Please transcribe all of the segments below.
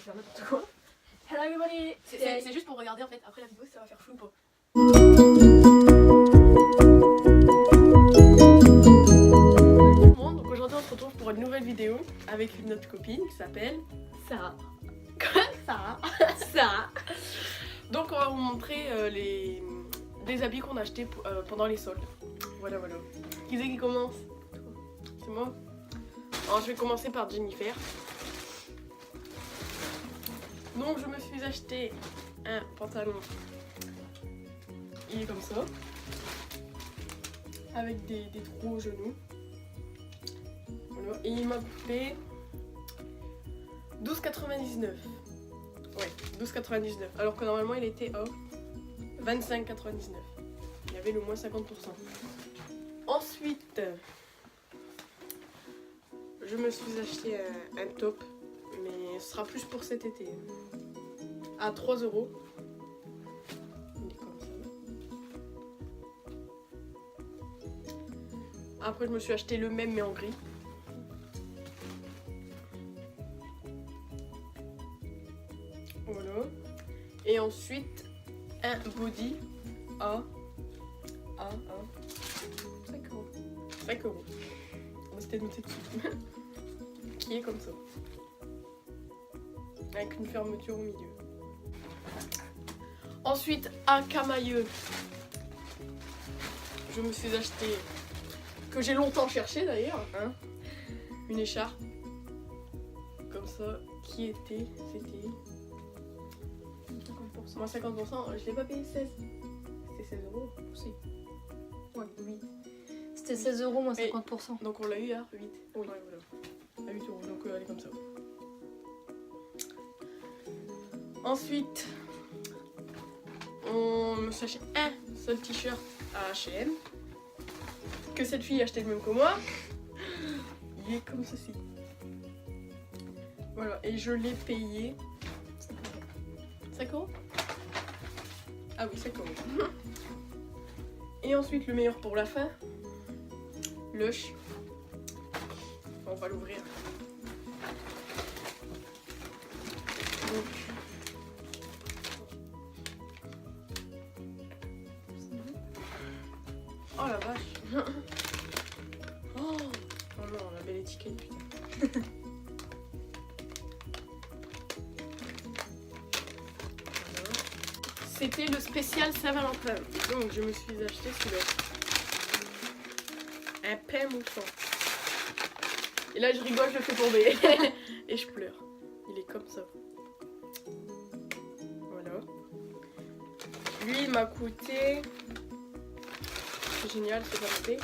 vais faire n'importe quoi. Hello everybody. C'est juste pour regarder en fait, après la vidéo ça va faire flou ou pas. Donc aujourd'hui on se retrouve pour une nouvelle vidéo avec notre copine qui s'appelle Sarah. Sarah. Sarah. Donc on va vous montrer des habits qu'on a achetés pendant les soldes. Voilà. Qui c'est qui commence? C'est moi. Alors je vais commencer par Jennifer. Donc je me suis acheté un pantalon. Il est comme ça. Avec des trous aux genoux. Voilà. Et il m'a coûté 12,99. Ouais, 12,99. Alors que normalement il était à 25,99. Il y avait le moins 50%. Ensuite, je me suis acheté un top. Mais ce sera plus pour cet été. À 3 €. Il est comme ça. Après je me suis acheté le même mais en gris. Voilà. Et ensuite un body à 5 €. 5 €. C'était noté dessus. Qui est comme ça. Avec une fermeture au milieu. Ensuite, à Camailleux, je me suis acheté, que j'ai longtemps cherché d'ailleurs, hein, une écharpe. Comme ça, qui était, c'était 50%. Moi 50%, je l'ai pas payé 16. C'était 16 € aussi. Ouais, 8. C'était 16 € moins 50%. Et donc on l'a eu à 8. Oui, ouais, voilà. À 8 €, donc elle est comme ça. Ensuite, on me suis acheté un seul t-shirt à H&M. Que cette fille a acheté le même que moi. Il est comme ceci. Voilà, et je l'ai payé 5 €. Ah oui, 5 €. Et ensuite, le meilleur pour la fin. Lush. On va l'ouvrir. Donc, oh la vache. Oh non, la belle étiquette, putain. Voilà. C'était le spécial Saint-Valentin. Donc je me suis acheté celui-là. Un pain moussant. Et là je rigole, je le fais tomber. Et je pleure. Il est comme ça. Voilà. Lui il m'a coûté... C'est génial, c'est pas noté.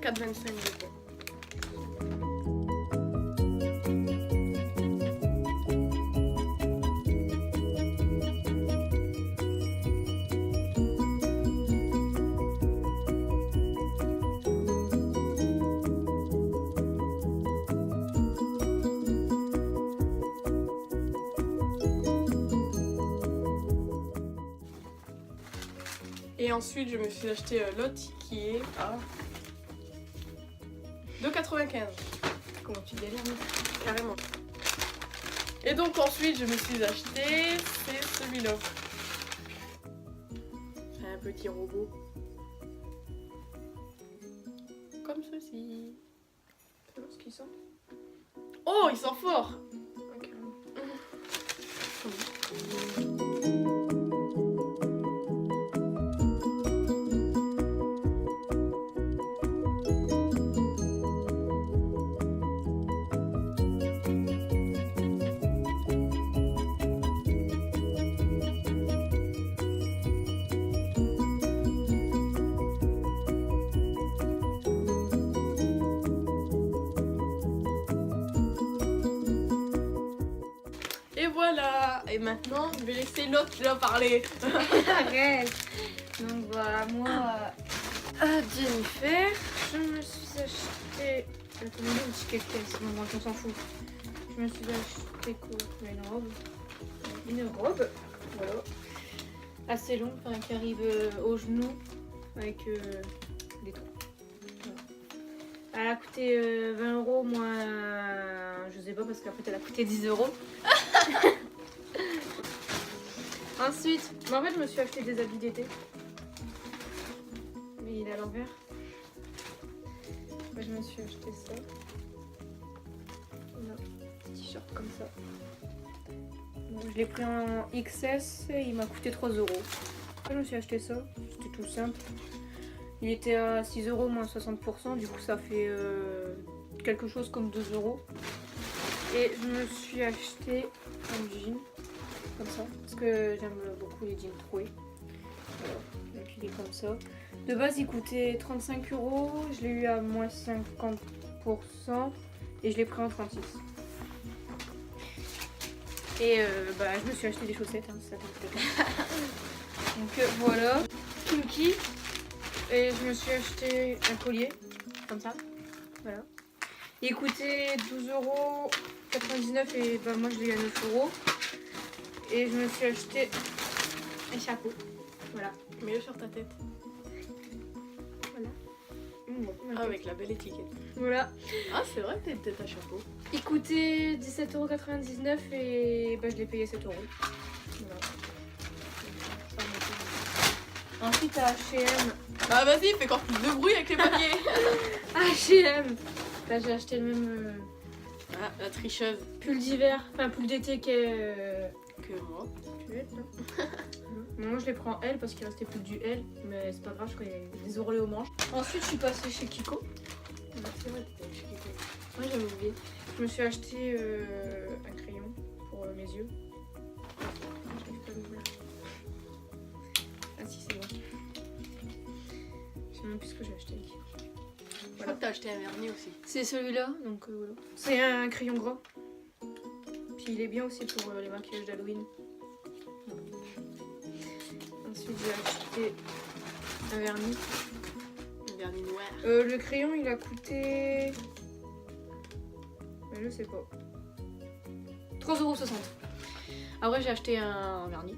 4,25 €. Et ensuite, je me suis acheté l'autre qui est à 2,95 €. Comment tu délires? Carrément. Et donc ensuite, je me suis acheté, c'est celui-là. C'est un petit robot. Comme ceci. C'est bon ce qu'il sent. Oh, il sent fort. Ok. Et voilà. Et maintenant, je vais laisser l'autre là parler. Arrête. Donc voilà, moi, Jennifer, je me suis acheté... Attendez, un petit quelque chose, bon, on s'en fout. Je me suis acheté quoi? Une robe. Une robe, voilà. Assez longue, enfin, qui arrive au genou, avec des trous. Voilà. Elle a coûté 20 € moins... je sais pas, parce qu'après elle a coûté 10 €. Ensuite, en fait, je me suis acheté des habits d'été. Mais il est à l'envers. Je me suis acheté ça. Voilà, t-shirt comme ça. Donc, je l'ai pris en XS et il m'a coûté 3 €. Je me suis acheté ça, c'était tout simple. Il était à 6 € moins 60%, du coup ça fait quelque chose comme 2 €. Et je me suis acheté un jean, comme ça, parce que j'aime beaucoup les jeans troués. Voilà, donc il est comme ça. De base il coûtait 35 €, je l'ai eu à moins 50% et je l'ai pris en 36. Et je me suis acheté des chaussettes, hein, ça coûtait pas. Donc voilà, Kinky. Et je me suis acheté un collier, comme ça. Voilà. Il coûtait 12,99 € et moi je l'ai eu à 9 €. Et je me suis acheté un chapeau. Voilà. Mets-le sur ta tête. Voilà. Avec la belle étiquette. Voilà. Ah, c'est vrai que t'as un chapeau. Il coûtait 17,99 € et je l'ai payé 7 €. Voilà. Ensuite à H&M. Ah, vas-y, fais encore plus de bruit avec les papiers. H&M. Là j'ai acheté le même Ah, la tricheuse. pull d'hiver, enfin pull d'été que moi. tu veux là. Moi je les prends L parce qu'il restait plus que du L, mais c'est pas grave, je crois qu'il y a des orelets aux manches. Ensuite je suis passée chez Kiko. C'est vrai, t'étais chez Kiko. Moi j'avais oublié. Je me suis acheté un crayon pour mes yeux. J'arrive pas à l'ouvrir. Ah si c'est bon. Je sais même plus ce que j'ai acheté. Je crois que t'as acheté un vernis aussi. C'est celui-là, donc voilà. C'est un crayon gras. Puis il est bien aussi pour les maquillages d'Halloween. Ensuite j'ai acheté un vernis. Un vernis noir. Le crayon il a coûté... je sais pas. 3,60 €. Après j'ai acheté un vernis.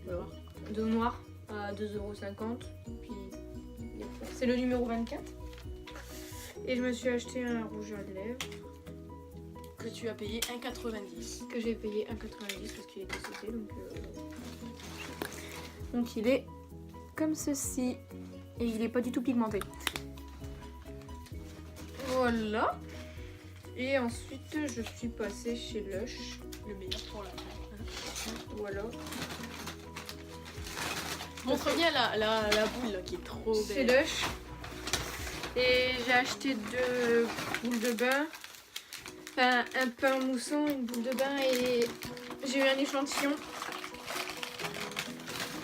Voilà. De noir à 2,50 €. Puis c'est le numéro 24. Et je me suis acheté un rouge à lèvres. Que tu as payé 1,90 €. Que j'ai payé 1,90 € parce qu'il était sauté. Donc il est comme ceci. Et il est pas du tout pigmenté. Voilà. Et ensuite je suis passée chez Lush. Le meilleur pour la fin. Voilà. Montre bien la boule là, qui est trop C'est belle. Lush. Et j'ai acheté 2 boules de bain. Enfin, un pain moussant, une boule de bain et j'ai eu un échantillon.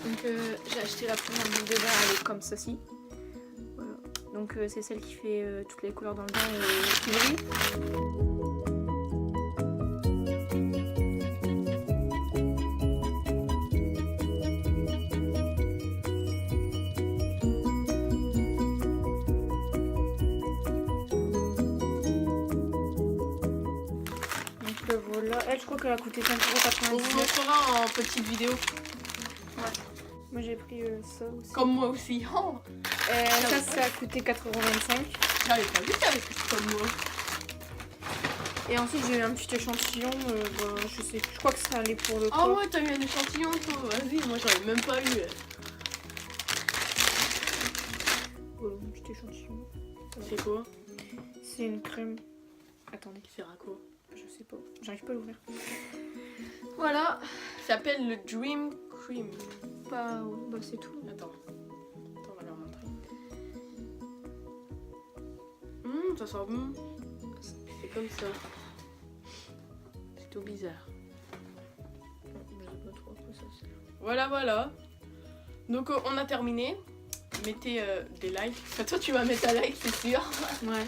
Donc j'ai acheté la première boule de bain, elle est comme ceci. Voilà. Donc c'est celle qui fait toutes les couleurs dans le bain et qui brille. Voilà, elle je crois qu'elle a coûté 5,99 On vous montrera en petite vidéo. Ouais. Moi j'ai pris ça aussi. Comme moi aussi. Oh, Ça a coûté 4,25 €. j'avais pas vu qu'avec comme moi. Et ensuite j'ai eu un petit échantillon, je crois que ça allait pour le Ah corps. ouais, t'as eu un échantillon toi. Vas-y, moi j'en ai même pas eu. Voilà, un petit échantillon. C'est quoi? C'est une crème. Attendez, Qui sert à quoi? je sais pas, j'arrive pas à l'ouvrir. Voilà. Ça s'appelle le Dream Cream. Bah c'est tout. Attends, on va leur montrer. Ça sent bon. C'est comme ça. C'est tout bizarre. Je sais pas trop à quoi ça sert. Voilà. Donc on a terminé. Mettez des likes. Enfin, toi tu vas mettre un like, c'est sûr. Ouais.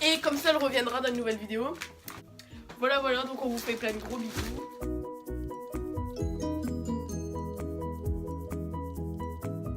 Et comme ça elle reviendra dans une nouvelle vidéo. Voilà, donc on vous fait plein de gros bisous.